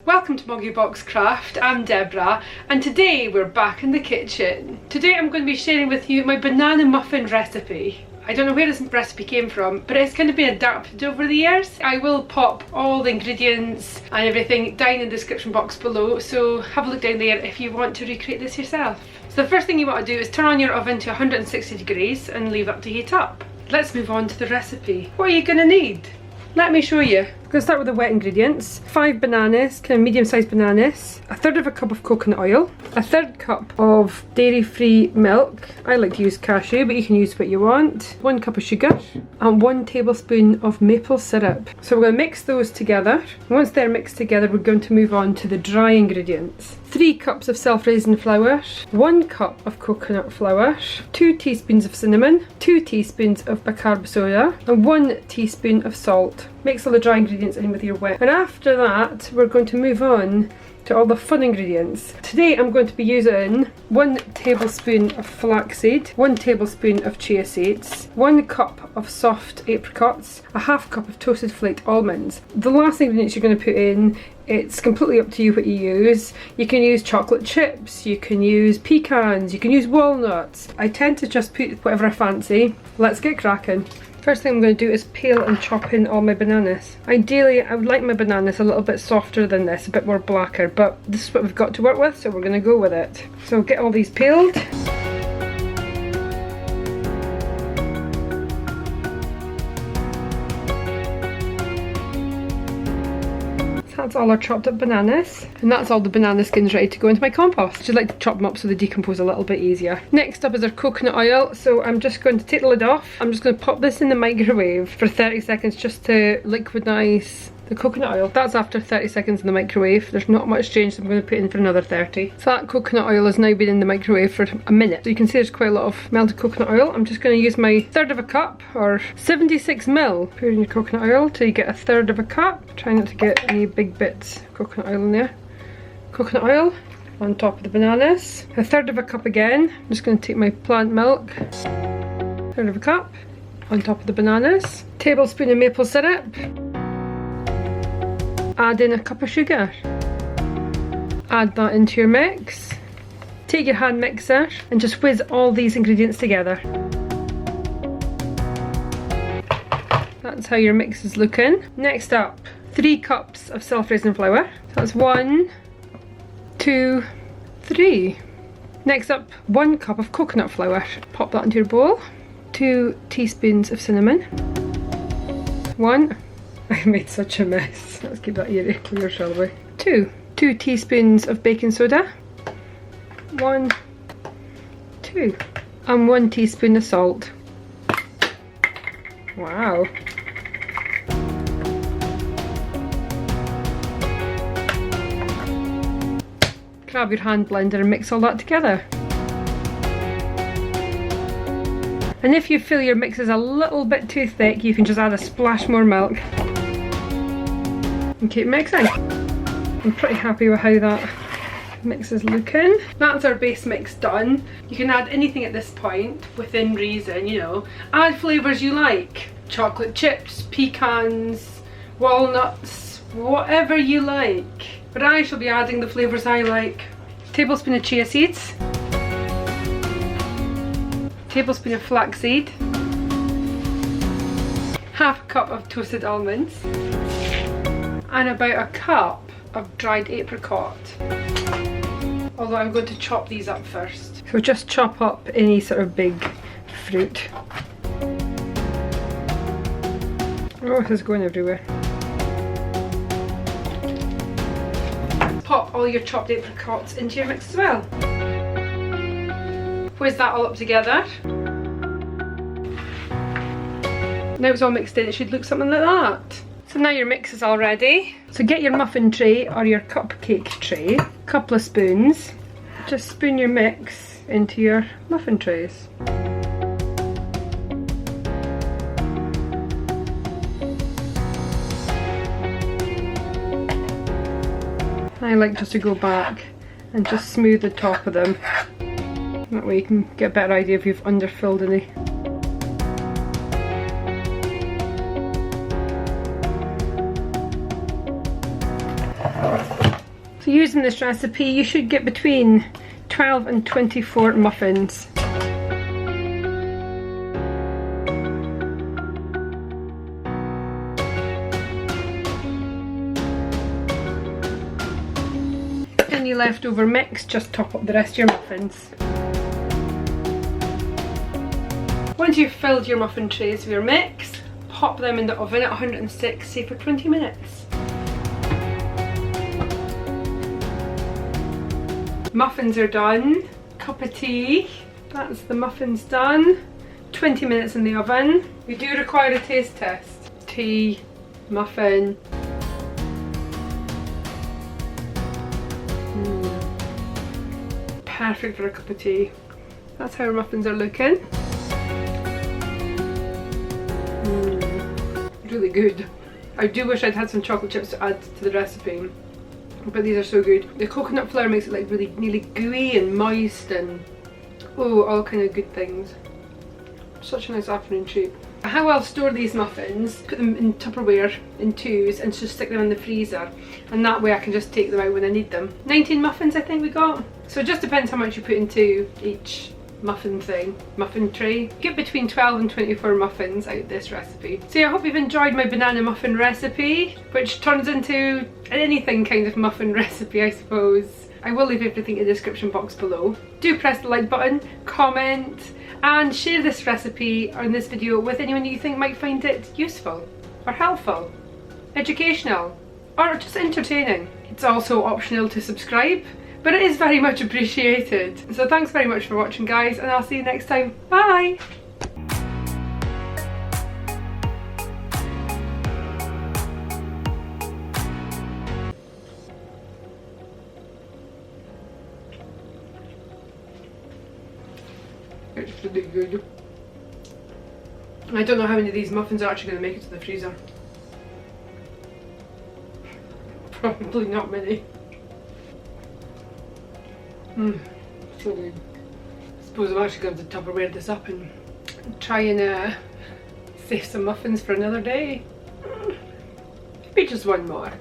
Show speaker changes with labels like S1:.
S1: Welcome to MoggyBoxCraft. I'm Deborah and today we're back in the kitchen. Today I'm going to be sharing with you my banana muffin recipe. I don't know where this recipe came from, but it's kind of been adapted over the years. I will pop all the ingredients and everything down in the description box below, so have a look down there if you want to recreate this yourself. So the first thing you want to do is turn on your oven to 160 degrees and leave that to heat up. Let's move on to the recipe. What are you going to need? Let me show you. I'm going to start with the wet ingredients. 5 bananas, kind of medium-sized bananas, 1/3 cup of coconut oil, 1/3 cup of dairy-free milk. I like to use cashew, but you can use what you want. 1 cup of sugar and 1 tablespoon of maple syrup. So we're going to mix those together. Once they're mixed together, we're going to move on to the dry ingredients. 3 cups of self-raising flour, 1 cup of coconut flour, 2 teaspoons of cinnamon, 2 teaspoons of bicarb soda, and 1 teaspoon of salt. Mix all the dry ingredients in with your wet. And after that, we're going to move on to all the fun ingredients. Today I'm going to be using 1 tablespoon of flaxseed, 1 tablespoon of chia seeds, 1 cup of soft apricots, 1/2 cup of toasted flaked almonds. The last ingredients you're going to put in, it's completely up to you what you use. You can use chocolate chips, you can use pecans, you can use walnuts. I tend to just put whatever I fancy. Let's get cracking. First thing I'm going to do is peel and chop in all my bananas. Ideally, I would like my bananas a little bit softer than this, a bit more blacker, but this is what we've got to work with, so we're going to go with it. So get all these peeled. That's all our chopped up bananas, and that's all the banana skins ready to go into my compost. I just like to chop them up so they decompose a little bit easier. Next up is our coconut oil, so I'm just going to take the lid off. I'm just going to pop this in the microwave for 30 seconds just to liquidize the coconut oil. That's after 30 seconds in the microwave. There's not much change, so I'm going to put in for another 30. So that coconut oil has now been in the microwave for a minute. So you can see there's quite a lot of melted coconut oil. I'm just going to use my 1/3 cup, or 76 ml. Pour in your coconut oil till you get 1/3 cup. Try not to get any big bits of coconut oil in there. Coconut oil on top of the bananas. 1/3 cup again. I'm just going to take my plant milk. 1/3 cup on top of the bananas. Tablespoon of maple syrup. Add in a cup of sugar. Add that into your mix. Take your hand mixer and just whiz all these ingredients together. That's how your mix is looking. Next up, 3 cups of self-raising flour. That's 1, 2, 3. Next up, 1 cup of coconut flour. Pop that into your bowl. 2 teaspoons of cinnamon. 1. I made such a mess. Let's keep that area clear, shall we? 2 teaspoons of baking soda. 1, 2, and 1 teaspoon of salt. Wow. Grab your hand blender and mix all that together. And if you feel your mix is a little bit too thick, you can just add a splash more milk. And keep mixing. I'm pretty happy with how that mix is looking. That's our base mix done. You can add anything at this point within reason, you know. Add flavours you like. Chocolate chips, pecans, walnuts, whatever you like. But I shall be adding the flavours I like. Tablespoon of chia seeds. Tablespoon of flaxseed. 1/2 cup of toasted almonds. And about 1 cup of dried apricot. Although I'm going to chop these up first. So just chop up any sort of big fruit. Oh, this is going everywhere. Pop all your chopped apricots into your mix as well. Whiz that all up together. Now it's all mixed in, it should look something like that. So now your mix is all ready. So get your muffin tray or your cupcake tray, couple of spoons. Just spoon your mix into your muffin trays. I like just to go back and just smooth the top of them. That way you can get a better idea if you've underfilled any. So using this recipe, you should get between 12 and 24 muffins. Any leftover mix, just top up the rest of your muffins. Once you've filled your muffin trays with your mix, pop them in the oven at 160 for 20 minutes. Muffins are done. Cup of tea. That's the muffins done. 20 minutes in the oven. We do require a taste test. Tea, muffin. Perfect for a cup of tea. That's how our muffins are looking. Really good. I do wish I'd had some chocolate chips to add to the recipe, but these are so good. The coconut flour makes it like really nearly gooey and moist and oh, all kind of good things. Such a nice afternoon treat. How I'll store these muffins, put them in Tupperware in twos and just stick them in the freezer, and that way I can just take them out when I need them. 19 muffins I think we got. So it just depends how much you put into each muffin tray. Get between 12 and 24 muffins out of this recipe. So yeah, I hope you've enjoyed my banana muffin recipe, which turns into anything kind of muffin recipe, I suppose. I will leave everything in the description box below. Do press the like button, comment, and share this recipe or this video with anyone you think might find it useful or helpful, educational, or just entertaining. It's also optional to subscribe, but it is very much appreciated. So thanks very much for watching, guys, and I'll see you next time. Bye! It's really good. I don't know how many of these muffins are actually going to make it to the freezer. Probably not many. So good. I suppose I'm actually going to Tupperware this up and try and save some muffins for another day. Maybe just one more.